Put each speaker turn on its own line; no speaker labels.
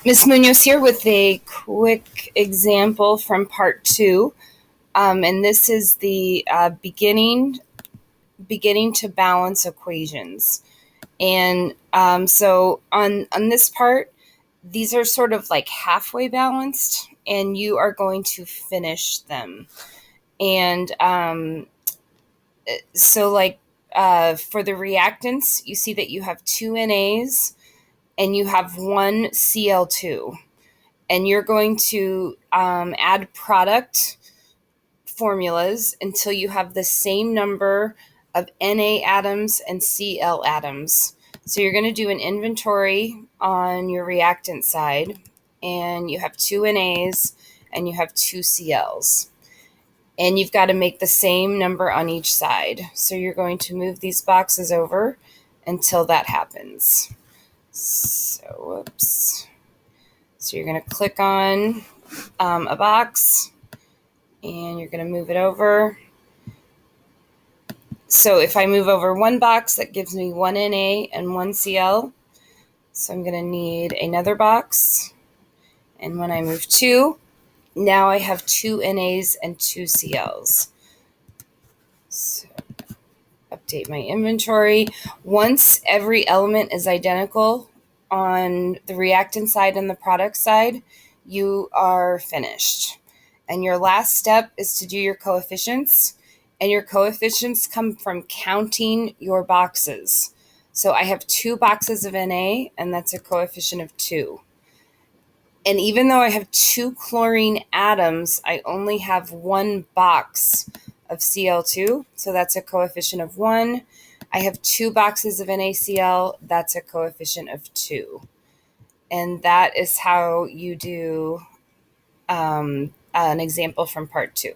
Ms. Munoz here with a quick example from part two. And this is the beginning to balance equations. And so on this part, these are sort of like halfway balanced, and you are going to finish them. And so, like for the reactants, you see that you have two NAs and you have one Cl2. And you're going to add product formulas until you have the same number of Na atoms and Cl atoms. So you're going to do an inventory on your reactant side, and you have two Nas and you have two Cls. And you've got to make the same number on each side. So you're going to move these boxes over until that happens. So, whoops. So you're going to click on a box, and you're going to move it over. So if I move over one box, that gives me one Na and one Cl. So I'm going to need another box. And when I move two, now I have two Nas and two Cls. So update my inventory. Once every element is identical on the reactant side and the product side, you are finished. And your last step is to do your coefficients. And your coefficients come from counting your boxes. So I have two boxes of Na, and that's a coefficient of 2. And even though I have two chlorine atoms, I only have one box of Cl2, so that's a coefficient of 1. I have two boxes of NaCl, that's a coefficient of 2. And that is how you do an example from part 2.